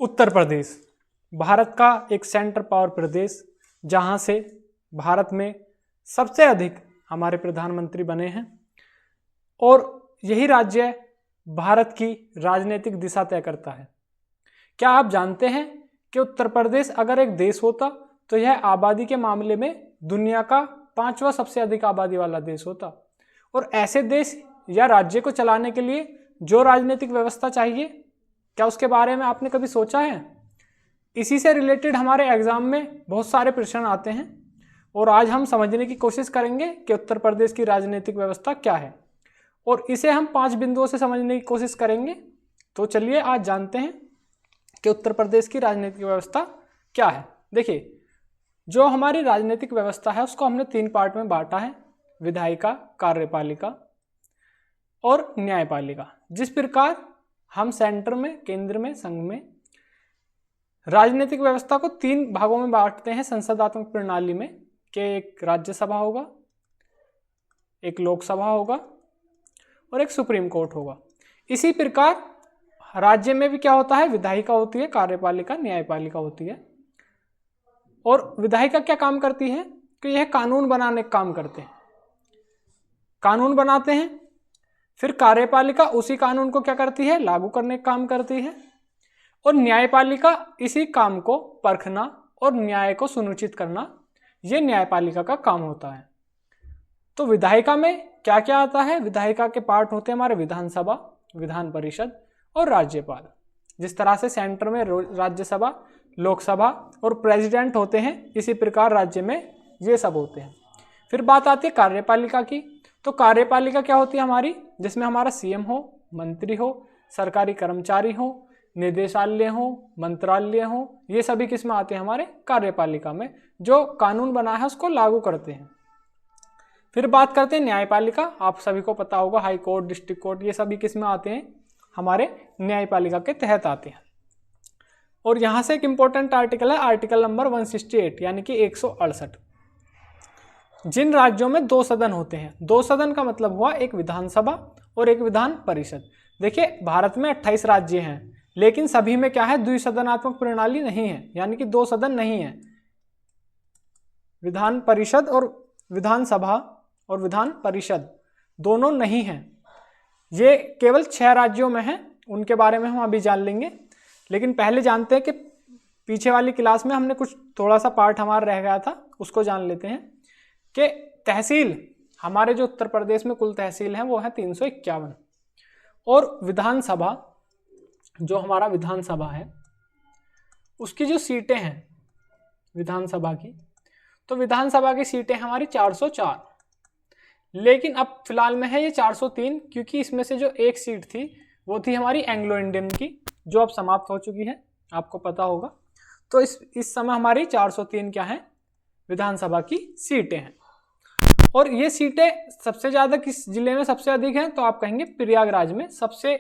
उत्तर प्रदेश भारत का एक central power प्रदेश, जहां से भारत में सबसे अधिक हमारे प्रधानमंत्री बने हैं और यही राज्य भारत की राजनीतिक दिशा तय करता है। क्या आप जानते हैं कि उत्तर प्रदेश अगर एक देश होता तो यह आबादी के मामले में दुनिया का 5वां सबसे अधिक आबादी वाला देश होता। और ऐसे देश या राज्य को चलाने के लिए जो राजनीतिक व्यवस्था चाहिए, क्या उसके बारे में आपने कभी सोचा है? इसी से रिलेटेड हमारे एग्जाम में बहुत सारे प्रश्न आते हैं और आज हम समझने की कोशिश करेंगे कि उत्तर प्रदेश की राजनीतिक व्यवस्था क्या है और इसे हम 5 बिंदुओं से समझने की कोशिश करेंगे। तो चलिए आज जानते हैं कि उत्तर प्रदेश की राजनीतिक व्यवस्था क्या है। देखिए, जो हमारी राजनीतिक व्यवस्था है उसको हमने 3 पार्ट में बांटा है: विधायिका, कार्यपालिका और न्यायपालिका। जिस प्रकार हम सेंटर में, केंद्र में, संघ में राजनीतिक व्यवस्था को 3 भागों में बांटते हैं संसदात्मक प्रणाली में, कि एक राज्यसभा होगा, एक लोकसभा होगा और एक सुप्रीम कोर्ट होगा। इसी प्रकार राज्य में भी क्या होता है? विधायिका होती है, कार्यपालिका, न्यायपालिका होती है। और विधायिका क्या काम करती है कि यह कानून बनाने का काम करते हैं, कानून बनाते हैं। फिर कार्यपालिका उसी कानून को क्या करती है? लागू करने का काम करती है। और न्यायपालिका इसी काम को परखना और न्याय को सुनिश्चित करना, यह न्यायपालिका का काम होता है। तो विधायिका में क्या क्या आता है? विधायिका के पार्ट होते हैं हमारे विधानसभा, विधान परिषद और राज्यपाल। जिस तरह से सेंटर में राज्यसभा, लोकसभा और प्रेसिडेंट होते हैं, इसी प्रकार राज्य में ये सब होते हैं। फिर बात आती है कार्यपालिका की। तो कार्यपालिका क्या होती है हमारी? जिसमें हमारा सीएम हो, मंत्री हो, सरकारी कर्मचारी हो, निदेशालय हो, मंत्रालय हो, ये सभी किसमें आते हैं? हमारे कार्यपालिका में, जो कानून बना है उसको लागू करते हैं। फिर बात करते हैं न्यायपालिका। आप सभी को पता होगा हाई कोर्ट, डिस्ट्रिक्ट कोर्ट, ये सभी किसमें आते हैं? हमारे न्यायपालिका के तहत आते हैं। और यहाँ से एक इंपॉर्टेंट आर्टिकल है, आर्टिकल नंबर 168 यानी कि 168। जिन राज्यों में 2 सदन होते हैं, 2 सदन का मतलब हुआ एक विधानसभा और एक विधान परिषद। देखिए, भारत में 28 राज्य हैं, लेकिन सभी में क्या है? द्विसदनात्मक प्रणाली नहीं है, यानी कि 2 सदन नहीं है। विधान परिषद और विधानसभा और विधान परिषद दोनों नहीं हैं। ये केवल 6 राज्यों में है, उनके बारे में हम अभी जान लेंगे। लेकिन पहले जानते हैं कि पीछे वाली क्लास में हमने कुछ थोड़ा सा पार्ट हमारा रह गया था, उसको जान लेते हैं कि तहसील, हमारे जो उत्तर प्रदेश में कुल तहसील हैं वो है 351। और विधानसभा, जो हमारा विधानसभा है उसकी जो सीटें हैं विधानसभा की, तो विधानसभा की सीटें हमारी 404। लेकिन अब फिलहाल में है ये 403, क्योंकि इसमें से जो एक सीट थी वो थी हमारी एंग्लो इंडियन की, जो अब समाप्त हो चुकी है, आपको पता होगा। तो इस समय हमारी 403 क्या है? विधानसभा की सीटें हैं। और ये सीटें सबसे ज़्यादा किस जिले में सबसे अधिक हैं? तो आप कहेंगे प्रयागराज में सबसे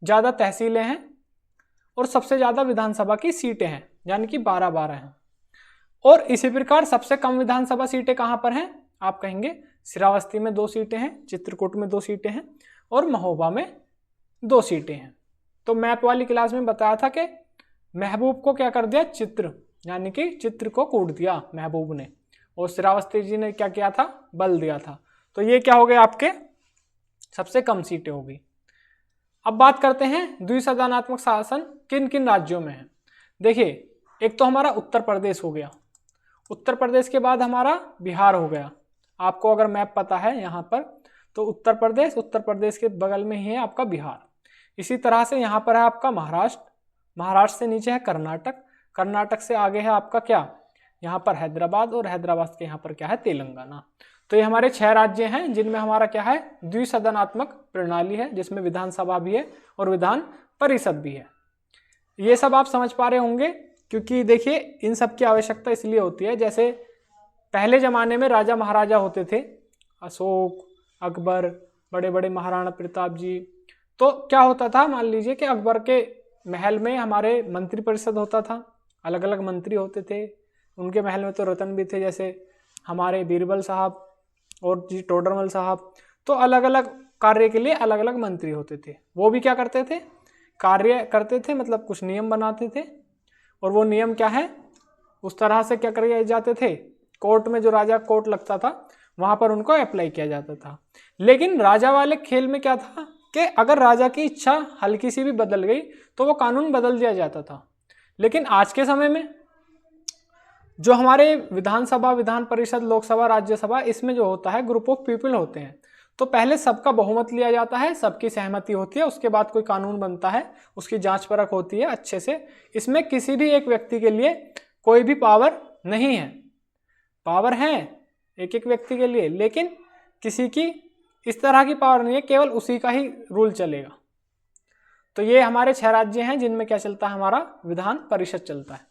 ज़्यादा तहसीलें हैं और सबसे ज़्यादा विधानसभा की सीटें हैं, यानी कि 12 हैं। और इसी प्रकार सबसे कम विधानसभा सीटें कहाँ पर हैं? आप कहेंगे श्रावस्ती में 2 सीटें हैं, चित्रकूट में 2 सीटें हैं और महोबा में 2 सीटें हैं। तो मैप वाली क्लास में बताया था कि महबूब को क्या कर दिया? चित्र, यानी कि चित्र को कूट दिया महबूब ने, और श्रावस्ती जी ने क्या किया था? बल दिया था। तो ये क्या हो गए? आपके सबसे कम सीटें हो गई। अब बात करते हैं द्विसदनात्मक शासन किन किन राज्यों में है। देखिए, एक तो हमारा उत्तर प्रदेश हो गया, उत्तर प्रदेश के बाद हमारा बिहार हो गया। आपको अगर मैप पता है यहाँ पर, तो उत्तर प्रदेश के बगल में ही है आपका बिहार। इसी तरह से यहाँ पर है आपका महाराष्ट्र, महाराष्ट्र से नीचे है कर्नाटक, कर्नाटक से आगे है आपका क्या? यहाँ पर हैदराबाद, और हैदराबाद के यहाँ पर क्या है? तेलंगाना। तो ये हमारे 6 राज्य हैं जिनमें हमारा क्या है? द्विसदनात्मक प्रणाली है, जिसमें विधानसभा भी है और विधान परिषद भी है। ये सब आप समझ पा रहे होंगे, क्योंकि देखिए इन सब की आवश्यकता इसलिए होती है, जैसे पहले ज़माने में राजा महाराजा होते थे, अशोक, अकबर, बड़े बड़े महाराणा प्रताप जी। तो क्या होता था? मान लीजिए कि अकबर के महल में हमारे मंत्री परिषद होता था, अलग अलग मंत्री होते थे। उनके महल में तो रतन भी थे, जैसे हमारे बीरबल साहब और जी टोडरमल साहब। तो अलग अलग कार्य के लिए अलग अलग मंत्री होते थे। वो भी क्या करते थे कार्य करते थे, मतलब कुछ नियम बनाते थे, और वो नियम क्या है, उस तरह से क्या करे जाते थे, कोर्ट में जो राजा कोर्ट लगता था वहां पर उनको अप्लाई किया जाता था। लेकिन राजा वाले खेल में क्या था कि अगर राजा की इच्छा हल्की सी भी बदल गई तो वो कानून बदल दिया जाता था। लेकिन आज के समय में जो हमारे विधानसभा, विधान परिषद, लोकसभा, राज्यसभा, इसमें जो होता है ग्रुप ऑफ पीपल होते हैं, तो पहले सबका बहुमत लिया जाता है, सबकी सहमति होती है, उसके बाद कोई कानून बनता है, उसकी जांच परख होती है अच्छे से। इसमें किसी भी एक व्यक्ति के लिए कोई भी पावर नहीं है, पावर है एक एक व्यक्ति के लिए, लेकिन किसी की इस तरह की पावर नहीं है, केवल उसी का ही रूल चलेगा। तो ये हमारे 6 राज्य हैं जिनमें क्या चलता है, हमारा विधान परिषद चलता है।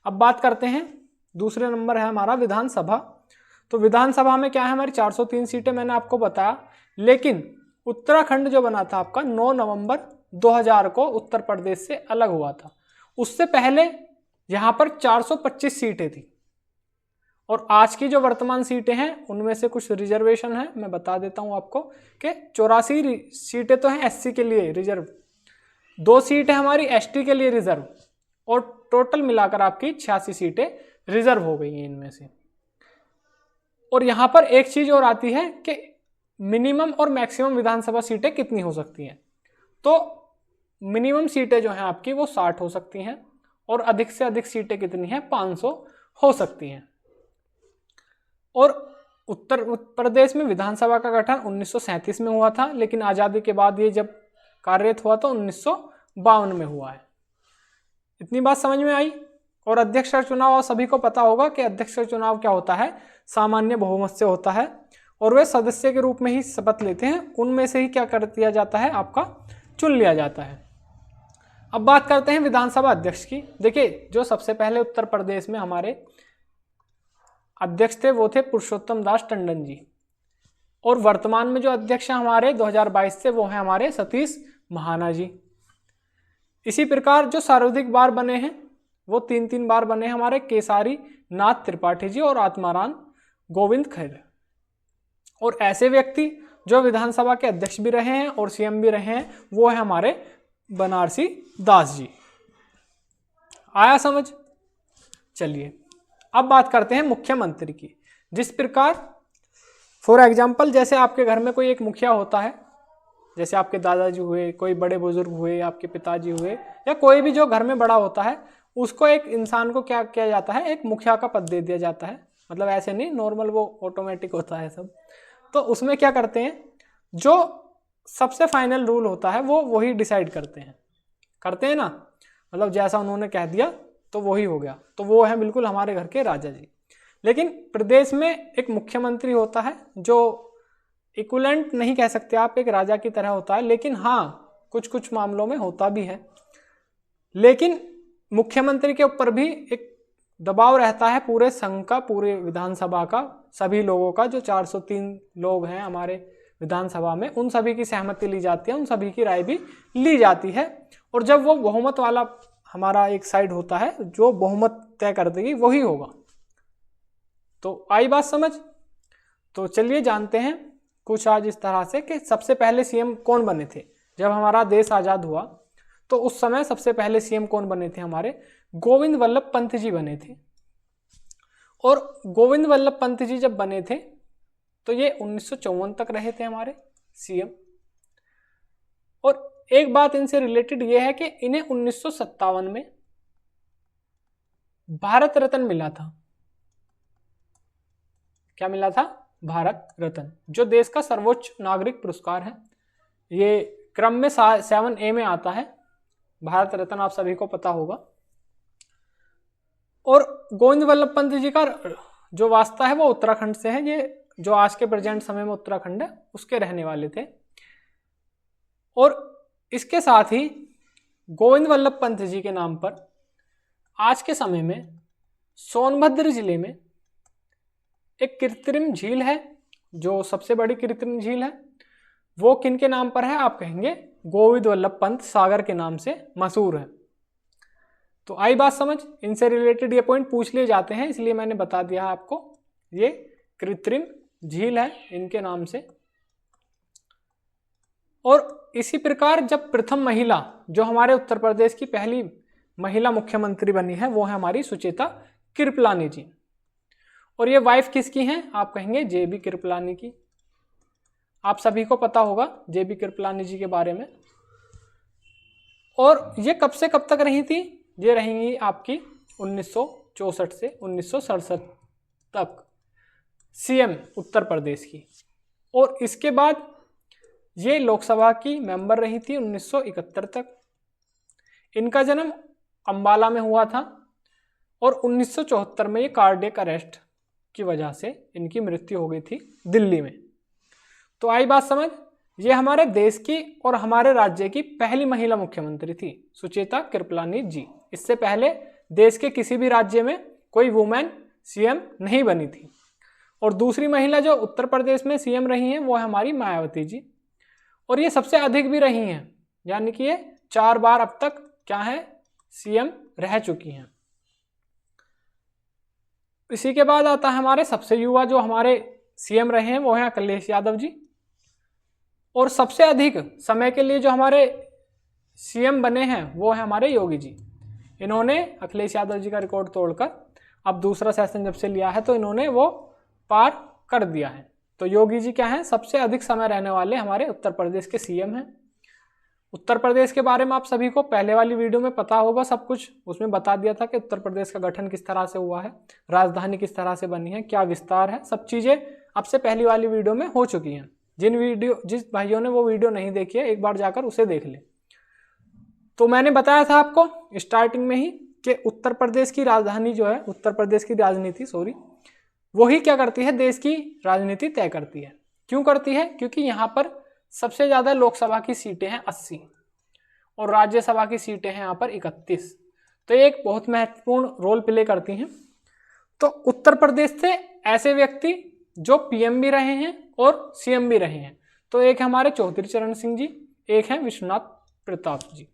अब बात करते हैं, दूसरे नंबर है हमारा विधानसभा। तो विधानसभा में क्या है, हमारी 403 सीटें मैंने आपको बताया, लेकिन उत्तराखंड जो बना था आपका 9 नवंबर 2000 को उत्तर प्रदेश से अलग हुआ था। उससे पहले यहाँ पर 425 सीटें थी, और आज की जो वर्तमान सीटें हैं उनमें से कुछ रिजर्वेशन है, मैं बता देता हूँ आपको कि 84 सीटें तो हैं एससी के लिए रिजर्व, 2 सीट है हमारी एसटी के लिए रिजर्व, और टोटल मिलाकर आपकी 86 सीटें रिजर्व हो गई हैं इनमें से। और यहाँ पर एक चीज और आती है कि मिनिमम और मैक्सिमम विधानसभा सीटें कितनी हो सकती हैं। तो मिनिमम सीटें जो हैं आपकी वो 60 हो सकती हैं, और अधिक से अधिक सीटें कितनी हैं, 500 हो सकती हैं। और उत्तर प्रदेश में विधानसभा का गठन 1937 में हुआ था, लेकिन आज़ादी के बाद ये जब कार्यरत हुआ तो 1952 में हुआ है। इतनी बात समझ में आई। और अध्यक्ष का चुनाव सभी को पता होगा कि अध्यक्ष का चुनाव क्या होता है, सामान्य बहुमत से होता है, और वे सदस्य के रूप में ही शपथ लेते हैं, उनमें से ही क्या कर दिया जाता है, आपका चुन लिया जाता है। अब बात करते हैं विधानसभा अध्यक्ष की। देखिए, जो सबसे पहले उत्तर प्रदेश में हमारे अध्यक्ष थे वो थे पुरुषोत्तम दास टंडन जी, और वर्तमान में जो अध्यक्ष हैं हमारे 2022 से वो हैं हमारे सतीश महाना जी। इसी प्रकार जो सर्वाधिक बार बने हैं वो 3 बार बने हमारे केसारी नाथ त्रिपाठी जी और आत्माराम गोविंद खैर। और ऐसे व्यक्ति जो विधानसभा के अध्यक्ष भी रहे हैं और सीएम भी रहे हैं वो है हमारे बनारसी दास जी। आया समझ? चलिए अब बात करते हैं मुख्यमंत्री की। जिस प्रकार फॉर एग्जाम्पल जैसे आपके घर में कोई एक मुखिया होता है, जैसे आपके दादाजी हुए, कोई बड़े बुजुर्ग हुए, आपके पिताजी हुए, या कोई भी जो घर में बड़ा होता है, उसको एक इंसान को क्या किया जाता है, एक मुखिया का पद दे दिया जाता है। मतलब ऐसे नहीं नॉर्मल, वो ऑटोमेटिक होता है सब। तो उसमें क्या करते हैं, जो सबसे फाइनल रूल होता है वो वही डिसाइड करते हैं ना, मतलब जैसा उन्होंने कह दिया तो वही हो गया। तो वो है बिल्कुल हमारे घर के राजा जी। लेकिन प्रदेश में एक मुख्यमंत्री होता है जो इक्विवेलेंट नहीं कह सकते आप, एक राजा की तरह होता है, लेकिन हाँ कुछ कुछ मामलों में होता भी है। लेकिन मुख्यमंत्री के ऊपर भी एक दबाव रहता है पूरे संघ का, पूरे विधानसभा का, सभी लोगों का। जो 403 लोग हैं हमारे विधानसभा में, उन सभी की सहमति ली जाती है, उन सभी की राय भी ली जाती है। और जब वो बहुमत वाला हमारा एक साइड होता है, जो बहुमत तय कर देगी वही होगा। तो आई बात समझ? तो चलिए जानते हैं कुछ आज इस तरह से कि सबसे पहले सीएम कौन बने थे। जब हमारा देश आज़ाद हुआ तो उस समय सबसे पहले सीएम कौन बने थे, हमारे गोविंद वल्लभ पंत जी बने थे। और गोविंद वल्लभ पंत जी जब बने थे तो ये 1954 तक रहे थे हमारे सीएम। और एक बात इनसे रिलेटेड ये है कि इन्हें 1957 में भारत रत्न मिला था। क्या मिला था? भारत रत्न, जो देश का सर्वोच्च नागरिक पुरस्कार है। ये क्रम में 7A में आता है भारत रत्न, आप सभी को पता होगा। और गोविंद वल्लभ पंत जी का जो वास्ता है वो उत्तराखंड से है। ये जो आज के प्रेजेंट समय में उत्तराखंड है उसके रहने वाले थे। और इसके साथ ही गोविंद वल्लभ पंत जी के नाम पर आज के समय में सोनभद्र जिले में एक कृत्रिम झील है, जो सबसे बड़ी कृत्रिम झील है। वो किन के नाम पर है? आप कहेंगे गोविंद वल्लभ पंत सागर के नाम से मशहूर है। तो आई बात समझ? इनसे रिलेटेड ये पॉइंट पूछ लिए जाते हैं, इसलिए मैंने बता दिया आपको। ये कृत्रिम झील है इनके नाम से। और इसी प्रकार जब प्रथम महिला जो हमारे उत्तर प्रदेश की पहली महिला मुख्यमंत्री बनी है वो है हमारी सुचेता कृपलानी जी। और ये वाइफ किसकी हैं? आप कहेंगे जेबी कृपलानी की। आप सभी को पता होगा जेबी कृपलानी जी के बारे में। और ये कब से कब तक रही थी? ये रहेंगी आपकी 1964 से 1967 तक सीएम उत्तर प्रदेश की। और इसके बाद ये लोकसभा की मेंबर रही थी 1971 तक। इनका जन्म अंबाला में हुआ था और 1974 में ये कार्डियक अरेस्ट की वजह से इनकी मृत्यु हो गई थी दिल्ली में। तो आई बात समझ, ये हमारे देश की और हमारे राज्य की पहली महिला मुख्यमंत्री थी सुचेता कृपलानी जी। इससे पहले देश के किसी भी राज्य में कोई वुमेन सीएम नहीं बनी थी। और दूसरी महिला जो उत्तर प्रदेश में सीएम रही हैं वो है हमारी मायावती जी। और ये सबसे अधिक भी रही हैं, यानी कि ये 4 बार अब तक क्या है सीएम रह चुकी हैं। इसी के बाद आता है हमारे सबसे युवा जो हमारे सीएम रहे हैं वो है अखिलेश यादव जी। और सबसे अधिक समय के लिए जो हमारे सीएम बने हैं वो है हमारे योगी जी। इन्होंने अखिलेश यादव जी का रिकॉर्ड तोड़कर अब दूसरा सेशन जब से लिया है तो इन्होंने वो पार कर दिया है। तो योगी जी क्या हैं? सबसे अधिक समय रहने वाले हमारे उत्तर प्रदेश के सीएम हैं। उत्तर प्रदेश के बारे में आप सभी को पहले वाली वीडियो में पता होगा सब कुछ, उसमें बता दिया था कि उत्तर प्रदेश का गठन किस तरह से हुआ है, राजधानी किस तरह से बनी है, क्या विस्तार है, सब चीज़ें आपसे पहली वाली वीडियो में हो चुकी हैं। जिस भाइयों ने वो वीडियो नहीं देखी है एक बार जाकर उसे देख ले। तो मैंने बताया था आपको स्टार्टिंग में ही कि उत्तर प्रदेश की राजधानी जो है, उत्तर प्रदेश की राजनीति वही क्या करती है, देश की राजनीति तय करती है। क्यों करती है? क्योंकि यहाँ पर सबसे ज़्यादा लोकसभा की सीटें हैं 80 और राज्यसभा की सीटें हैं यहाँ पर 31। तो ये एक बहुत महत्वपूर्ण रोल प्ले करती हैं। तो उत्तर प्रदेश से ऐसे व्यक्ति जो पीएम भी रहे हैं और सीएम भी रहे हैं, तो एक हमारे चौधरी चरण सिंह जी, एक हैं विश्वनाथ प्रताप जी।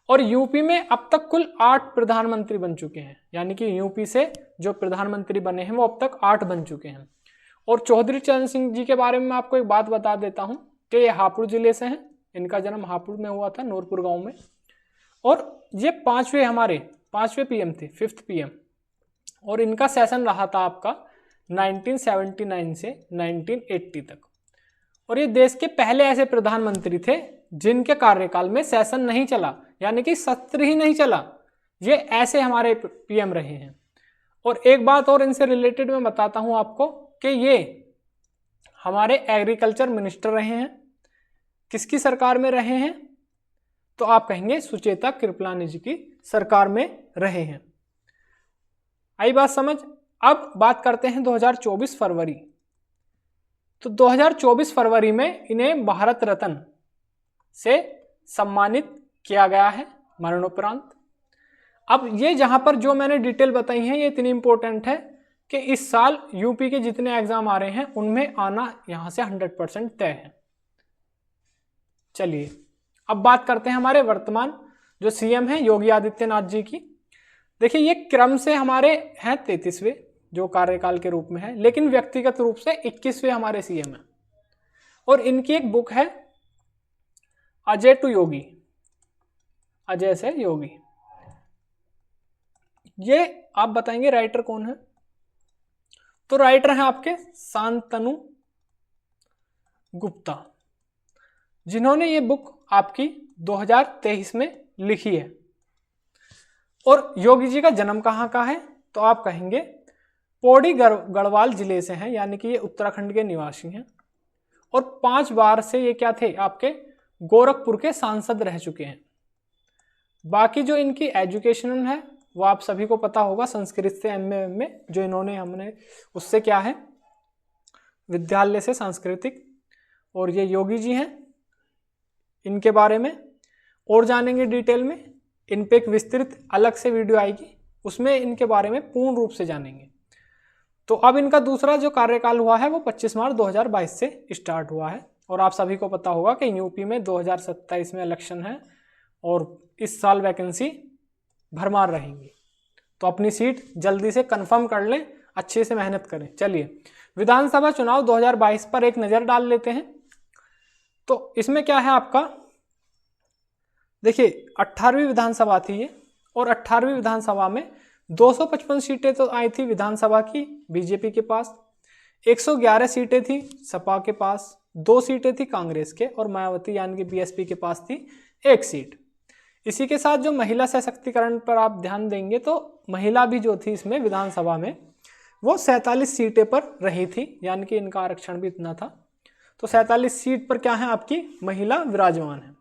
और यूपी में अब तक कुल 8 प्रधानमंत्री बन चुके हैं, यानी कि यूपी से जो प्रधानमंत्री बने हैं वो अब तक 8 बन चुके हैं। और चौधरी चरण सिंह जी के बारे में मैं आपको एक बात बता देता हूं कि ये हापुड़ जिले से हैं। इनका जन्म हापुड़ में हुआ था, नूरपुर गांव में। और ये 5वें पीएम थे, 5th पीएम। और इनका सेशन रहा था आपका 1979 से 1980 तक। और ये देश के पहले ऐसे प्रधानमंत्री थे जिनके कार्यकाल में सेशन नहीं चला, यानी कि सत्र ही नहीं चला। ये ऐसे हमारे पीएम रहे हैं। और एक बात और इनसे रिलेटेड मैं बताता हूं आपको कि ये हमारे एग्रीकल्चर मिनिस्टर रहे हैं। किसकी सरकार में रहे हैं? तो आप कहेंगे सुचेता कृपलानी जी की सरकार में रहे हैं। आई बात समझ। अब बात करते हैं 2024 फरवरी। तो 2024 फरवरी में इन्हें भारत रत्न से सम्मानित किया गया है मरणोपरांत। अब ये जहां पर जो मैंने डिटेल बताई है ये इतनी इंपॉर्टेंट है कि इस साल यूपी के जितने एग्जाम आ रहे हैं उनमें आना यहां से 100% तय है। चलिए अब बात करते हैं हमारे वर्तमान जो सीएम हैं योगी आदित्यनाथ जी की। देखिए ये क्रम से हमारे हैं 33वें जो कार्यकाल के रूप में है, लेकिन व्यक्तिगत रूप से 21वें हमारे सीएम हैं। और इनकी एक बुक है अजय टू योगी, अजय से योगी। ये आप बताएंगे राइटर कौन है? तो राइटर हैं आपके शांतनु गुप्ता, जिन्होंने ये बुक आपकी 2023 में लिखी है। और योगी जी का जन्म कहाँ का है? तो आप कहेंगे पौड़ी गढ़वाल जिले से हैं, यानी कि ये उत्तराखंड के निवासी हैं। और 5 बार से ये क्या थे आपके गोरखपुर के सांसद रह चुके हैं। बाकी जो इनकी एजुकेशन है वो आप सभी को पता होगा, संस्कृत से एमए जो इन्होंने हमने उससे क्या है विद्यालय से सांस्कृतिक। और ये योगी जी हैं, इनके बारे में और जानेंगे डिटेल में। इन पे एक विस्तृत अलग से वीडियो आएगी, उसमें इनके बारे में पूर्ण रूप से जानेंगे। तो अब इनका दूसरा जो कार्यकाल हुआ है वो 25 मार्च 2022 से स्टार्ट हुआ है। और आप सभी को पता होगा कि यूपी में 2027 में इलेक्शन है और इस साल वैकेंसी भरमार रहेंगी। तो अपनी सीट जल्दी से कंफर्म कर लें, अच्छे से मेहनत करें। चलिए विधानसभा चुनाव 2022 पर एक नज़र डाल लेते हैं। तो इसमें क्या है आपका, देखिए 18वीं विधानसभा थी ये, और 18वीं विधानसभा में 255 सीटें तो आई थी विधानसभा की बीजेपी के पास, 111 सीटें थी सपा के पास, 2 सीटें थी कांग्रेस के, और मायावती यानी कि बीएसपी के पास थी 1 सीट। इसी के साथ जो महिला सशक्तिकरण पर आप ध्यान देंगे तो महिला भी जो थी इसमें विधानसभा में वो 47 सीटें पर रही थी, यानी कि इनका आरक्षण भी इतना था। तो 47 सीट पर क्या है आपकी महिला विराजमान है।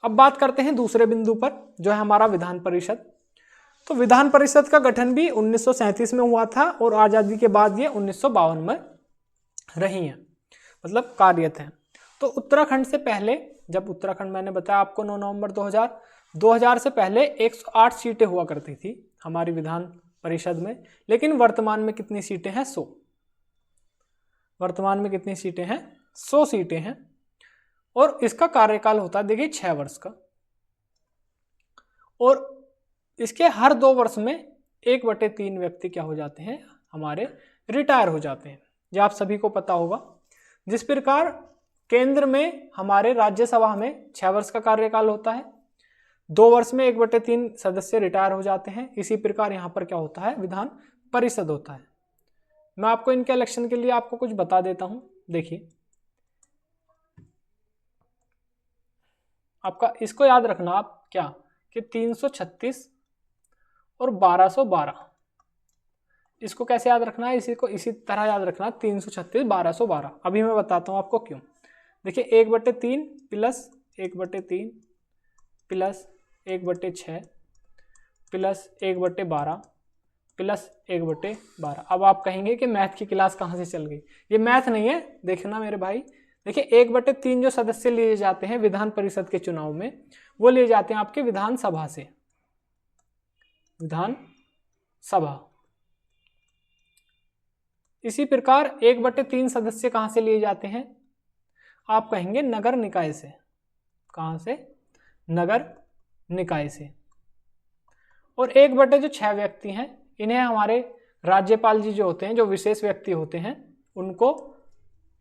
अब बात करते हैं दूसरे बिंदु पर, जो है हमारा विधान परिषद। तो विधान परिषद का गठन भी 1937 में हुआ था और आज़ादी के बाद ये 1952 में रही हैं, मतलब कार्यरत हैं। तो उत्तराखंड से पहले, जब उत्तराखंड मैंने बताया आपको 9 नवंबर 2000 से पहले 108 सीटें हुआ करती थी हमारी विधान परिषद में, लेकिन वर्तमान में कितनी सीटें हैं? 100। वर्तमान में कितनी सीटें हैं? 100 सीटें हैं, और इसका कार्यकाल होता है देखिए 6 वर्ष का, और इसके हर 2 वर्ष में 1/3 व्यक्ति क्या हो जाते हैं, हमारे रिटायर हो जाते हैं। ये आप सभी को पता होगा। जिस प्रकार केंद्र में हमारे राज्यसभा में 6 वर्ष का कार्यकाल होता है, 2 वर्ष में 1/3 सदस्य रिटायर हो जाते हैं, इसी प्रकार यहाँ पर क्या होता है, विधान परिषद होता है। मैं आपको इनके इलेक्शन के लिए आपको कुछ बता देता हूँ। देखिए आपका इसको याद रखना आप क्या, कि 336 और 1212, इसको कैसे याद रखना है, इसी को इसी तरह याद रखना, 336 1212। अभी मैं बताता हूँ आपको क्यों। देखिए 1/3 प्लस 1/3 प्लस 1/6 प्लस 1/12 प्लस 1/12। अब आप कहेंगे कि मैथ की क्लास कहाँ से चल गई? ये मैथ नहीं है, देखना मेरे भाई। देखिए 1/3 जो सदस्य लिए जाते हैं विधान परिषद के चुनाव में, वो लिए जाते हैं आपके विधानसभा से, विधानसभा। इसी प्रकार 1/3 सदस्य कहाँ से लिए जाते हैं? आप कहेंगे नगर निकाय से। कहाँ से? नगर निकाय से। और 1/6 व्यक्ति हैं, इन्हें हमारे राज्यपाल जी जो होते हैं, जो विशेष व्यक्ति होते हैं, उनको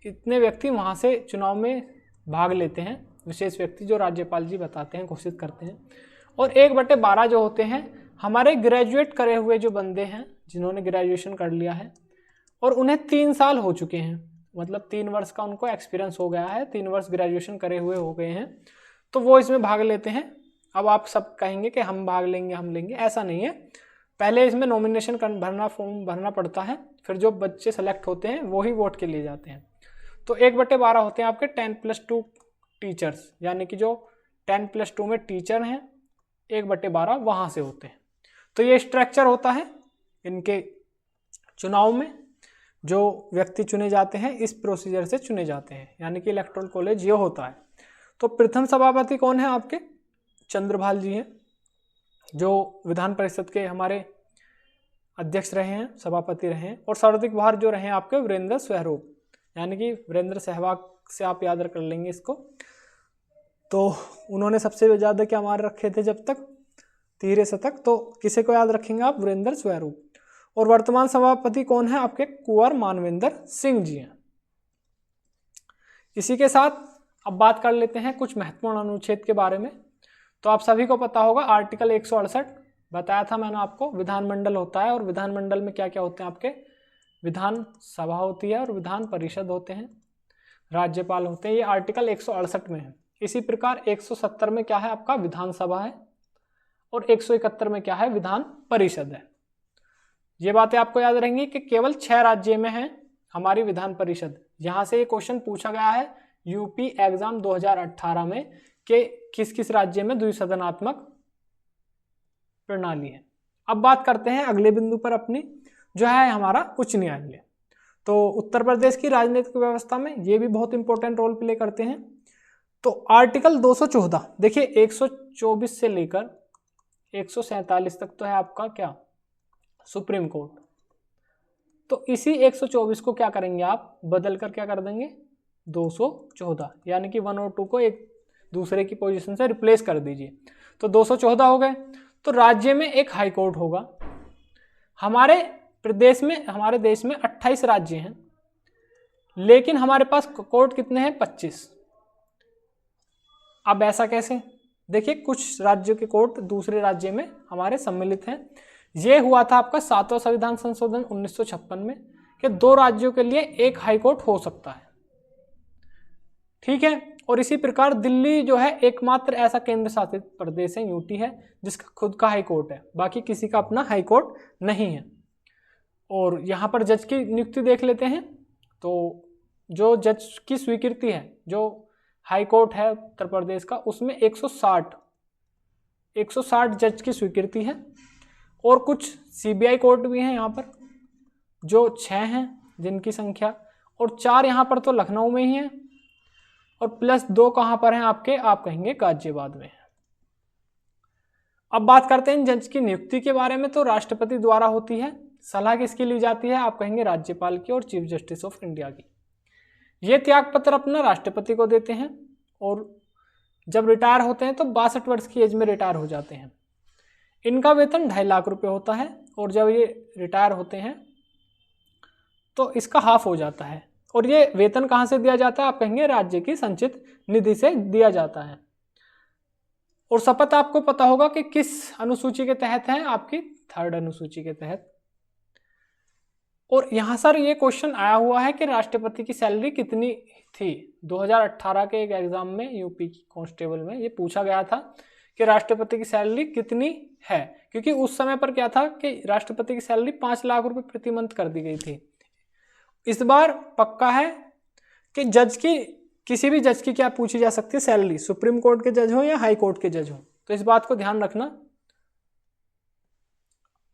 इतने व्यक्ति वहाँ से चुनाव में भाग लेते हैं, विशेष व्यक्ति जो राज्यपाल जी बताते हैं, घोषित करते हैं। और 1/12 जो होते हैं हमारे ग्रेजुएट करे हुए जो बंदे हैं, जिन्होंने ग्रेजुएशन कर लिया है और उन्हें 3 साल हो चुके हैं, मतलब 3 वर्ष का उनको एक्सपीरियंस हो गया है, 3 वर्ष ग्रेजुएशन करे हुए हो गए हैं, तो वो इसमें भाग लेते हैं। अब आप सब कहेंगे कि हम भाग लेंगे, हम लेंगे, ऐसा नहीं है। पहले इसमें नॉमिनेशन भरना, फॉर्म भरना पड़ता है, फिर जो बच्चे सेलेक्ट होते हैं वो ही वोट के लिए जाते हैं। तो 1/12 होते हैं आपके 10+2 टीचर्स, यानी कि जो 10+2 में टीचर हैं, 1/12 वहाँ से होते हैं। तो ये स्ट्रक्चर होता है इनके चुनाव में, जो व्यक्ति चुने जाते हैं इस प्रोसीजर से चुने जाते हैं, यानी कि इलेक्टोरल कॉलेज ये होता है। तो प्रथम सभापति कौन है आपके? चंद्रभाल जी हैं, जो विधान परिषद के हमारे अध्यक्ष रहे हैं, सभापति रहे हैं। और सर्वाधिक बार जो रहे हैं आपके वीरेंद्र सहवाग, यानी कि वीरेंद्र सहवाग से आप याद कर लेंगे इसको। तो उन्होंने सबसे ज़्यादा क्या मार रखे थे जब तक? 13 शतक। तो किसे को याद रखेंगे आप? वीरेंद्र सहवाग। और वर्तमान सभापति कौन है आपके? कुंवर मानवेंद्र सिंह जी हैं। इसी के साथ अब बात कर लेते हैं कुछ महत्वपूर्ण अनुच्छेद के बारे में। तो आप सभी को पता होगा आर्टिकल 168 बताया था मैंने आपको, विधानमंडल होता है, और विधानमंडल में क्या क्या होते हैं आपके? विधान सभा होती है और विधान परिषद होते हैं, राज्यपाल होते हैं। ये आर्टिकल 168 में है। इसी प्रकार 170 में क्या है आपका? विधानसभा है, और 171 में क्या है? विधान परिषद है। ये बातें आपको याद रहेंगी कि केवल 6 राज्य में है हमारी विधान परिषद। यहाँ से ये क्वेश्चन पूछा गया है यूपी एग्जाम 2018 में कि किस किस राज्य में द्विसदनात्मक प्रणाली है। अब बात करते हैं अगले बिंदु पर अपनी, जो है हमारा उच्च न्यायालय। तो उत्तर प्रदेश की राजनीतिक व्यवस्था में ये भी बहुत इंपॉर्टेंट रोल प्ले करते हैं। तो आर्टिकल 214, देखिए 124 से लेकर 147 तक तो है आपका क्या? Supreme court. तो इसी 124 को क्या करेंगे आप? बदल कर क्या कर देंगे? 214, यानी कि 1 और 2 को एक दूसरे की पोजीशन से रिप्लेस कर दीजिए, तो 214 हो गए। तो राज्य में एक हाई कोर्ट होगा। हमारे प्रदेश में, हमारे देश में 28 राज्य हैं, लेकिन हमारे पास कोर्ट कितने हैं? 25। अब ऐसा कैसे? देखिए, कुछ राज्यों के कोर्ट दूसरे राज्य में हमारे सम्मिलित हैं। ये हुआ था आपका 7वां संविधान संशोधन 1956 में कि 2 राज्यों के लिए एक हाई कोर्ट हो सकता है। ठीक है, और इसी प्रकार दिल्ली जो है एकमात्र ऐसा केंद्र शासित प्रदेश है, यूटी है, जिसका खुद का हाई कोर्ट है, बाकी किसी का अपना हाई कोर्ट नहीं है। और यहाँ पर जज की नियुक्ति देख लेते हैं। तो जो जज की स्वीकृति है, जो हाई कोर्ट है उत्तर प्रदेश का, उसमें 160 जज की स्वीकृति है। और कुछ सीबीआई कोर्ट भी हैं यहाँ पर, जो 6 हैं जिनकी संख्या, और 4 यहाँ पर तो लखनऊ में ही है, और प्लस 2 कहाँ पर हैं आपके, आप कहेंगे गाजियाबाद में। अब बात करते हैं जज की नियुक्ति के बारे में। तो राष्ट्रपति द्वारा होती है। सलाह किसकी ली जाती है, आप कहेंगे राज्यपाल की और चीफ जस्टिस ऑफ इंडिया की। ये त्याग पत्र अपना राष्ट्रपति को देते हैं, और जब रिटायर होते हैं तो 62 वर्ष की एज में रिटायर हो जाते हैं। इनका वेतन 2.5 लाख रुपए होता है, और जब ये रिटायर होते हैं तो इसका हाफ हो जाता है। और ये वेतन कहाँ से दिया जाता है, आप कहेंगे राज्य की संचित निधि से दिया जाता है। और शपथ आपको पता होगा कि किस अनुसूची के तहत है, आपकी 3rd अनुसूची के तहत। और यहाँ सर ये क्वेश्चन आया हुआ है कि राष्ट्रपति की सैलरी कितनी थी। 2018 के एक एग्जाम में यूपी कांस्टेबल में ये पूछा गया था कि राष्ट्रपति की सैलरी कितनी है, क्योंकि उस समय पर क्या था कि राष्ट्रपति की सैलरी 5 लाख रुपए प्रति मंथ कर दी गई थी। इस बार पक्का है कि जज की, किसी भी जज की क्या पूछी जा सकती है सैलरी, सुप्रीम कोर्ट के जज हो या हाई कोर्ट के जज हो, तो इस बात को ध्यान रखना।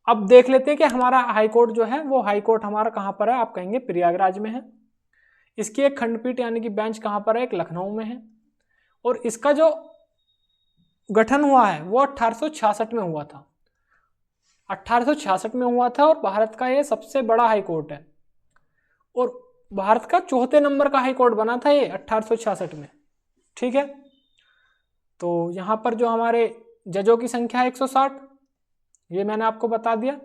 अब देख लेते हैं कि हमारा हाई कोर्ट जो है, वो हाई कोर्ट हमारा कहाँ पर है, आप कहेंगे प्रयागराज में है। इसकी एक खंडपीठ यानी कि बेंच कहाँ पर है, एक लखनऊ में है। और इसका जो गठन हुआ है वो 1866 में हुआ था। 1866 में हुआ था, और भारत का ये सबसे बड़ा हाई कोर्ट है, और भारत का 4थे नंबर का हाई कोर्ट बना था ये 1866 में। ठीक है, तो यहाँ पर जो हमारे जजों की संख्या है 160, ये मैंने आपको बता दिया।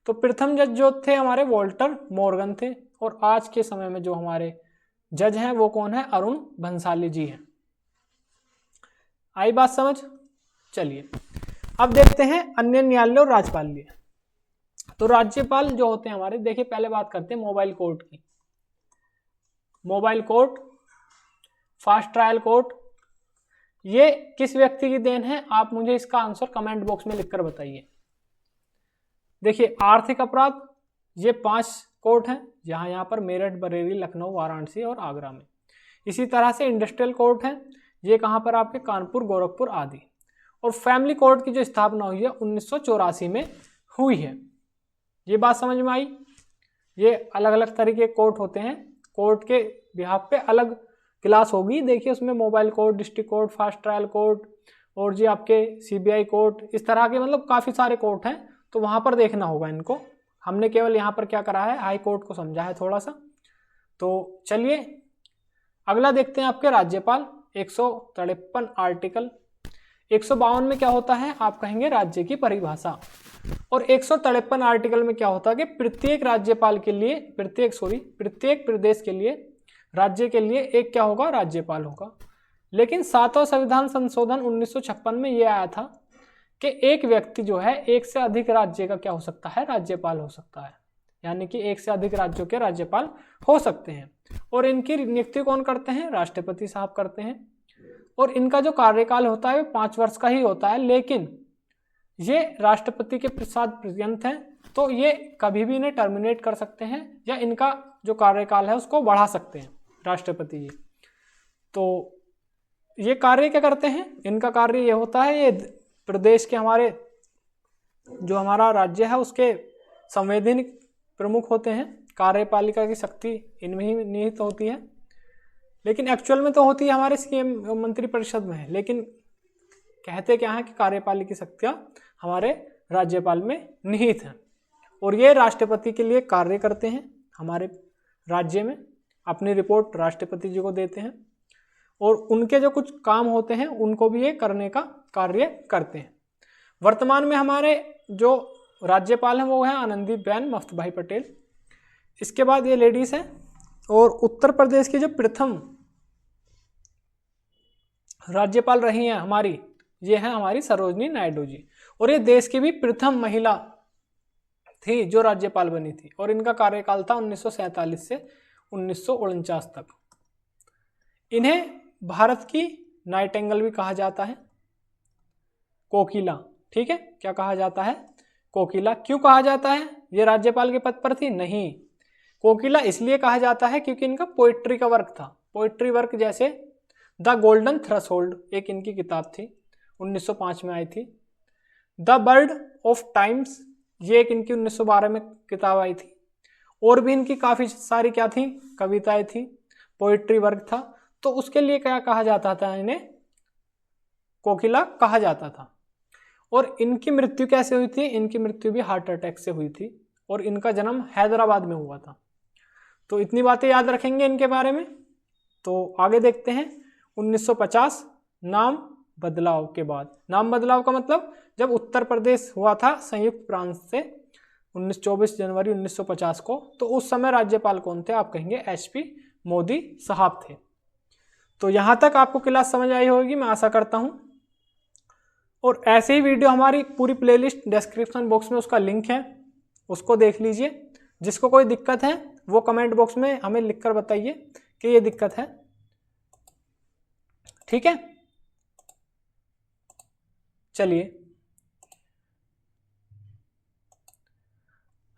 तो प्रथम जज जो थे हमारे वॉल्टर मॉर्गन थे, और आज के समय में जो हमारे जज हैं वो कौन है, अरुण भंसाली जी हैं। आई बात समझ? चलिए अब देखते हैं अन्य न्यायालय और राज्यपालीय। तो राज्यपाल जो होते हैं हमारे, देखिए पहले बात करते हैं मोबाइल कोर्ट की। Mobile court, fast trial court, ये किस व्यक्ति की देन है, आप मुझे इसका आंसर कमेंट बॉक्स में लिखकर बताइए। देखिए आर्थिक अपराध, ये 5 कोर्ट हैं, यहाँ पर मेरठ, बरेली, लखनऊ, वाराणसी और आगरा में। इसी तरह से इंडस्ट्रियल कोर्ट हैं, ये कहाँ पर आपके कानपुर, गोरखपुर आदि। और फैमिली कोर्ट की जो स्थापना हुई है 1984 में हुई है। ये बात समझ में आई? ये अलग अलग तरीके के कोर्ट होते हैं, कोर्ट के बिहाफ पे अलग क्लास होगी। देखिए उसमें mobile court, district court, fast trial court, और जी आपके सीबीआई कोर्ट, इस तरह के मतलब काफ़ी सारे कोर्ट हैं, तो वहाँ पर देखना होगा इनको। हमने केवल यहाँ पर क्या करा है, हाई कोर्ट को समझा है थोड़ा सा। तो चलिए अगला देखते हैं आपके राज्यपाल। 153 आर्टिकल। 152 में क्या होता है, आप कहेंगे राज्य की परिभाषा। और 153 आर्टिकल में क्या होता है कि प्रत्येक राज्यपाल के लिए, प्रत्येक प्रदेश के लिए, राज्य के लिए एक क्या होगा, राज्यपाल होगा। लेकिन 7वां संविधान संशोधन 1956 में यह आया था कि एक व्यक्ति जो है एक से अधिक राज्य का क्या हो सकता है, राज्यपाल हो सकता है। यानी कि एक से अधिक राज्यों के राज्यपाल हो सकते हैं। और इनकी नियुक्ति कौन करते हैं, राष्ट्रपति साहब करते हैं। और इनका जो कार्यकाल होता है वो 5 वर्ष का ही होता है, लेकिन ये राष्ट्रपति के साथ पर्यंत हैं, तो ये कभी भी इन्हें टर्मिनेट कर सकते हैं या इनका जो कार्यकाल है उसको बढ़ा सकते हैं राष्ट्रपति जी। तो ये कार्य क्या करते हैं, इनका कार्य ये होता है, ये प्रदेश के हमारे जो हमारा राज्य है उसके संवैधानिक प्रमुख होते हैं। कार्यपालिका की शक्ति इनमें ही निहित होती है, लेकिन एक्चुअल में तो होती है हमारे सीएम मंत्रिपरिषद में है, लेकिन कहते क्या है कि कार्यपालिका की शक्तियाँ हमारे राज्यपाल में निहित हैं। और ये राष्ट्रपति के लिए कार्य करते हैं हमारे राज्य में, अपनी रिपोर्ट राष्ट्रपति जी को देते हैं, और उनके जो कुछ काम होते हैं उनको भी ये करने का कार्य करते हैं। वर्तमान में हमारे जो राज्यपाल हैं वो हैं आनंदीबेन मुफ्तभाई पटेल। इसके बाद ये लेडीज हैं। और उत्तर प्रदेश की जो प्रथम राज्यपाल रही हैं हमारी, ये हैं हमारी सरोजनी नायडू जी, और ये देश की भी प्रथम महिला थी जो राज्यपाल बनी थी, और इनका कार्यकाल था 1947 से 1949 तक। इन्हें भारत की नाइटिंगेल भी कहा जाता है, कोकिला, ठीक है, क्या कहा जाता है, कोकिला। क्यों कहा जाता है, ये राज्यपाल के पद पर थी? नहीं, कोकिला इसलिए कहा जाता है क्योंकि इनका पोइट्री का वर्क था। पोइट्री वर्क जैसे द गोल्डन थ्रेशोल्ड एक इनकी किताब थी, 1905 में आई थी। द बर्ड ऑफ टाइम्स ये एक इनकी 1912 में किताब आई थी। और भी इनकी काफ़ी सारी क्या थी, कविताएं थी, पोइट्री वर्क था। तो उसके लिए क्या कहा जाता था, इन्हें कोकिला कहा जाता था। और इनकी मृत्यु कैसे हुई थी, इनकी मृत्यु भी हार्ट अटैक से हुई थी, और इनका जन्म हैदराबाद में हुआ था। तो इतनी बातें याद रखेंगे इनके बारे में। तो आगे देखते हैं 1950 नाम बदलाव के बाद। नाम बदलाव का मतलब जब उत्तर प्रदेश हुआ था संयुक्त प्रांत से 24 जनवरी 1950 को, तो उस समय राज्यपाल कौन थे, आप कहेंगे HP मोदी साहब थे। तो यहाँ तक आपको क्लास समझ आई होगी, मैं आशा करता हूँ। और ऐसे ही वीडियो हमारी पूरी प्लेलिस्ट डिस्क्रिप्शन बॉक्स में उसका लिंक है, उसको देख लीजिए। जिसको कोई दिक्कत है वो कमेंट बॉक्स में हमें लिखकर बताइए कि ये दिक्कत है, ठीक है। चलिए,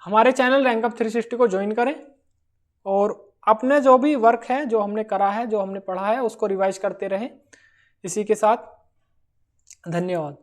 हमारे चैनल रैंक अप 360 को ज्वाइन करें, और अपने जो भी वर्क है, जो हमने करा है, जो हमने पढ़ा है, उसको रिवाइज करते रहें। इसी के साथ धन्यवाद।